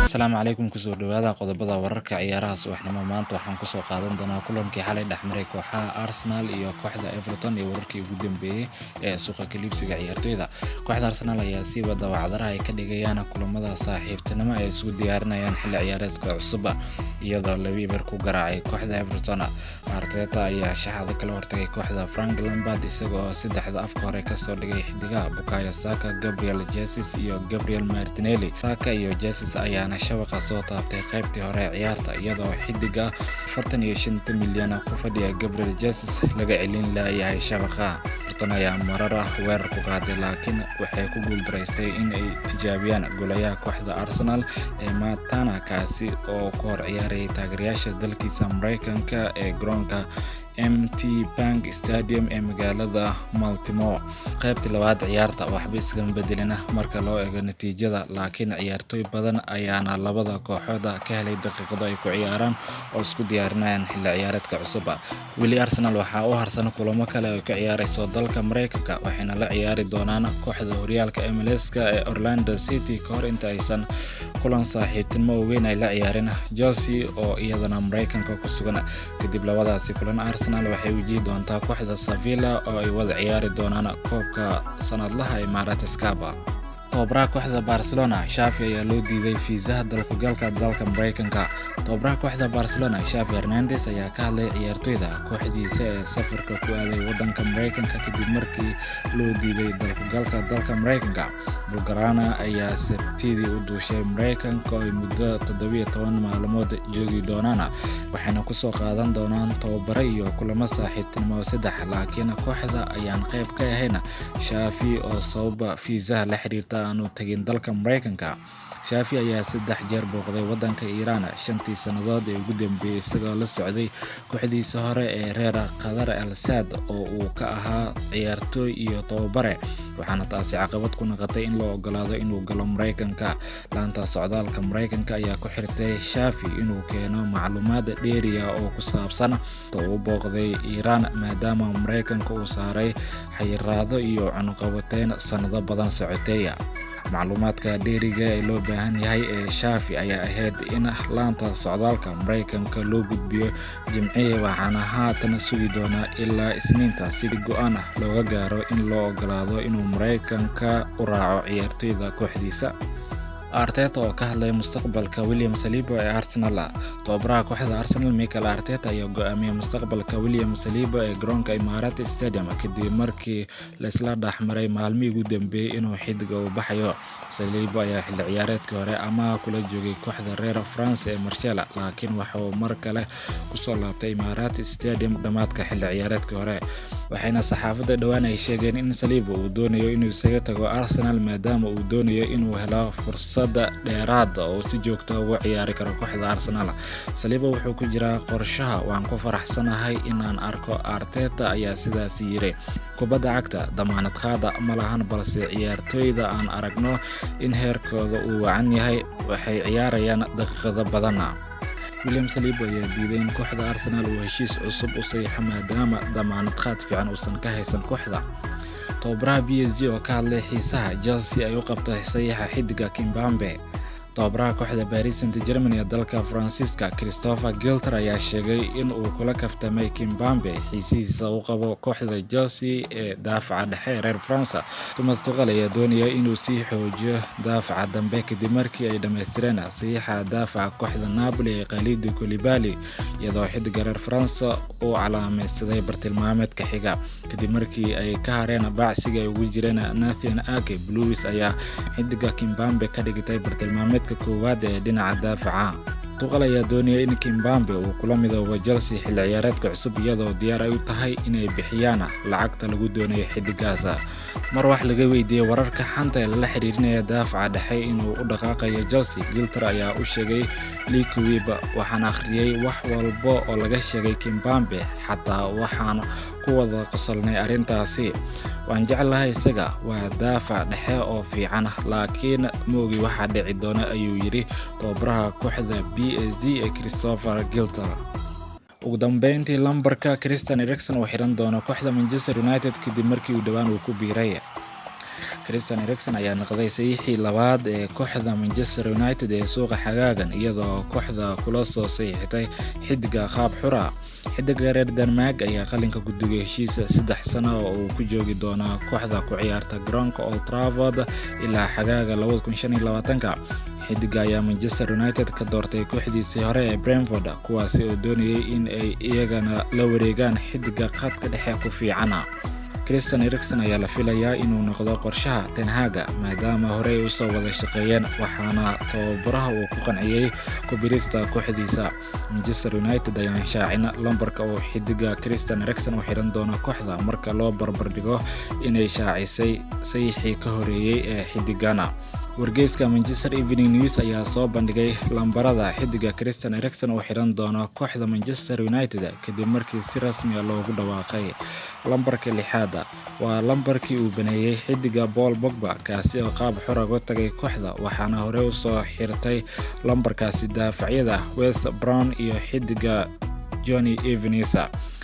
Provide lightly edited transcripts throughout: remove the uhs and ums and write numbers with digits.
السلام عليكم kusoo dhawaada qodobada wararka ciyaaraha subaxnimo maanta waxaan ku soo qaadan doonaa kulankii xalay dhexmaray kooxaha Arsenal iyo kooxda Everton iyo wararkii ugu dambeeyay ee suuqa kaliibsiga ciyaartoyda. Kooxda Arsenal ayaa sii wada wacdaraha ay ka dhigayaan kulamada saaxiibtinimo ay isku diyaarinayaan xilli ciyaareedka cusub iyadoo laba eber ku garaacay kooxda Everton. Arteta ayaa shaxda kala hortagay kooxda Frank Lampard isagoo saddexda afka hore ka soo dhigay xidigaha Bukayo Saka, Gabriel Jesus iyo Gabriel Martinelli. Saka iyo Jesus ayaana shabaqa soo taabtay qaybtii hore ciyaarta iyadoo xidiga 45 milyan ku fadhiya Gabriel Jesus laga celin laayay shabaqa. Everton ayaa marar weerar ku qaaday laakiin waxay ku guuldareystay in ay tijaabiyaan golayaha kooxda Arsenal ee Matana kaasi oo ku hor ciyaaray taageerayaasha dalkiisa Mareykanka ee garoonka MT Bank Stadium ee magaalada Baltimore. Qaybtii labaad ciyaarta waxba iska bedelina marka loo eego natiijada, laakiin ciyaartoy badan ayaana labada kooxood ka helay daqiiqado ay ku ciyaaraan oo isku diyaarinayaan xilli ciyaareedka cusub. Weli Arsenal waxa uu harsan kulamo kale oo ka ciyaarayso dalka Mareykanka waxayna la ciyaari doonaan kooxda horyaalka MLS-ka ee Orlando City kahor inta aysan kulan saaxiibtinimo weyn ay la ciyaarin Chelsea oo iyadana Mareykanka ku sugan. Kadib labadaasi kulan Arsenal waxay wajihi doontaa kooxda Sevilla oo ay wada ciyaari doonaan koobka sanadlaha ee Emirates Cup. Tababaraha kooxda Barcelona Xavi ayaa loo diiday fiisaha dalkugalka dalka Mareykanka. Tababaraha kooxda Barcelona Xavi Hernandez ayaa ka hadlay ciyaartoyda kooxdiisa ee safarka ku aaday wadanka Mareykanka kadib markii loo diiday dalkugalka dalka Mareykanka. Bulgarana ayaa Sabtidii u duushay Mareykanka oo ay muddo 17 maalmood joogi doonaan waxayna ku soo qaadan doonaan tababaro iyo kulamo saaxiibtinimo saddex, laakiin kooxda ayaan qayb ka ahayn Xavi oo sababa fiisaha la xiriirta aanu tagin dalka Mareykanka. Xavi ayaa 3 jeer booqday wadanka Iran 5 sanadood ee ugu dambeeyay isagoo la socday kooxdiisa hore ee reer Qatar Al Sadd oo uu ka ahaa ciyaartoy iyo tababare, waxaana taasi caqabad ku noqotay in loo ogolaado inuu galo Mareykanka. Laanta socdaalka Mareykanka ayaa ku xirtay Xavi inuu keeno macluumaad dheeri ah oo ku saabsan uu booqday Iran maadaama Mareykanka uu saaray xayiraado iyo cunaqabateyn sanado badan socotay. Macluumaadka dheeriga ee loo baahan yahay ee Xavi ayaa ahayd in laanta socdaalka Mareykanka loo gudbiyo Jimcihii, waxaana haatan sugi doonaa ilaa Isniinta si go'aan looga gaaro in loo ogolaado inuu Mareykanka u raaco ciyaartoyda kooxdiisa. Arteta oo ka hadlay mustaqbalka William Saliba ee Arsenal. Tababaraha kooxda Arsenal Mikel Arteta ayaa go'aamiyay mustaqbalka William Saliba ee garoonka Emirates Stadium kadib markii la isla dhaxmaray maalmihii ugu dambeeyay inuu xidiga u baxayo. Saliba ayaa xilli ciyaareedkii hore amaah kula joogay kooxda reer France ee Marseille, laakiin waxa uu mar kale ku soo laabtay Emirates Stadium dhamaadka xilli ciyaareedkii hore. Waxayna saxaafadda dhawaan ay sheegeen in Saliba uu doonayo inuu isaga tago Arsenal maadaama uu doonayo inuu helo fursad dheeraad oo si joogto ah uga ciyaari karo kooxda Arsenal. Saliba wuxuu ku jiraa qorshaha, waan ku faraxsanahay inaan arko. Arteta ayaa sidaas yiri. Kubadda cagta damaanad qaada ma lahan, balse ciyaartoyda aan aragno in heerkooda uu wacan yahay waxay ciyaarayaan daqiiqado badan. William Saliba ayaa diiday in kooxda Arsenal uu heshiis cusub u saxiixo maadaama damaanad qaad fiican uusan ka haysan kooxda. Tababaraha PSG oo ka hadlay xiisaha Chelsea ay u qabtay saxiixa xidiga Kimpembe. Tababaraha kooxda Paris Saint-Germain ee dalka Faransiiska Christopher Galtier ayaa sheegay in uu kula kaftamay Kimpembe xiisihiisa u qabo kooxda Chelsea ee daafaca dhexe reer France. Thomas Tuchel ayaa doonaya inuu sii xoojiyo daafaca dambe kadib markii ay dhameystireen saxiixa daafaca kooxda Napoli ee Khalid Koulibaly iyadoo xidiga reer France uu calaamaysaday bartilmaameedka xiga kadib markii ay ka hareen bacsiga ay ugu jireen Nathan Ake. Blues ayaa xidiga Kimpembe ka dhigtay bartilmaameedka koowaad ee dhinaca daafaca. Tuchel ayaa doonaya in Kimpembe uu kula midoobo Chelsea xilli ciyaareedka cusub iyadoo diyaar ay u tahay inay bixiyaan lacagta lagu doonayo xidigaas. Mar wax laga weydiiyay wararka xanta ee la xiriirinaya daafaca dhexe inuu u dhaqaaqayo Chelsea, Galtier ayaa u sheegay Liverpool waxaan akhriyay wax walba oo laga sheegay Kimpembe, xataa waxaan ku wada qosolnay arrintaasi. Waan jeclahay isaga, waa daafac dhexe oo fiican, laakiin ma ogi waxa dhici doona, ayuu yidhi tababaraha kooxda PSG ee Christopher Gilter. Ugu dambeyntii, lambarka Christian Eriksen oo xiran doona kooxda Manchester United kadib markii uu dhawaan ku biiray. Christian Eriksen ayaa noqday saxiixii labaad ee kooxda Manchester United ee suuqa xagaagan, iyadoo kooxda kula soo saxiixatay xidiga qaab xura. Xidiga reer Denmark ayaa qalinka ku dugay heshiisa 3 sano oo uu ku joogi doono kooxda ku ciyaarta garoonka Old Trafford ilaa xagaaga 2025. Xidiga ayaa Manchester United ka doortay kooxdiisii hore ee Brentford, kuwaasi oo doonayay in ay iyagana la wareegaan xidiga khadka dhexe ku fiicana. Christian Eriksen ayaa la filayaa inuu noqdo qorshaha Ten Hag maadaama horey u soo wada shaqeeyeen, waxaana tababaraha uu ku qanciyay ku biirista kooxdiisa. Manchester United ayaa shaacin lambarka oo xidiga Christian Eriksen u xiran doono kooxda marka loo barbardhigo inay shaacisay saxiixii ka horeeyay ee xidigana. Wargeyska Manchester Evening News ayaa soo bandhigay lambarada xidiga Christian Eriksen oo xiran doono kooxda Manchester United kadib markii si rasmi ah loogu dhawaaqay. Lambarka 6 waa lambarkii uu baneeyay xidiga Paul Pogba, kaasi oo qaab xor ah uga tagay kooxda, waxaana hore u soo xirtay lambarkaasi daafacyada West Brown iyo xidiga Johnny Evans.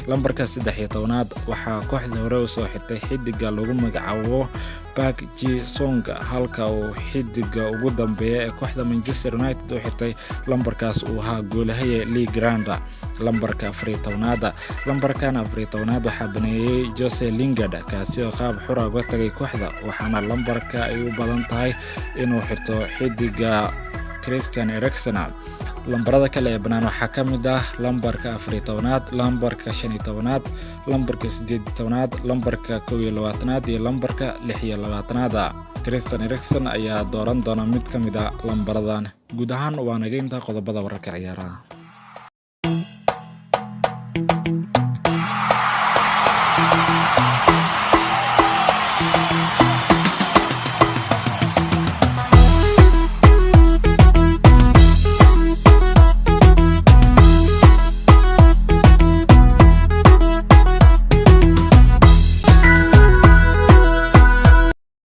Lambarka 13 waxaa kooxda hore u soo xirtay xidiga lagu magacaabo Park Ji-sung, halka uu xidiga ugu dambeeya ee kooxda Manchester United u xirtay lambarkaas uu ahaa goolahaye Lee Grant. Lambarka 14 lambarkan 14 waxaa baneeyay Jose Lingard, kaasi oo qaab xor ah uga tagay kooxda, waxaana lambarka ay u badan tahay inuu xirto xidiga Christian Eriksen. Lambarada kale ee banaan waxaa ka mid ah lambarka 14, lambarka 15, lambarka 18, lambarka 21 iyo lambarka 26. Christian Eriksen ayaa dooran doona mid ka mid ah lambaradan. Guud ahaan waa naga inta qodobada wararka ciyaaraha.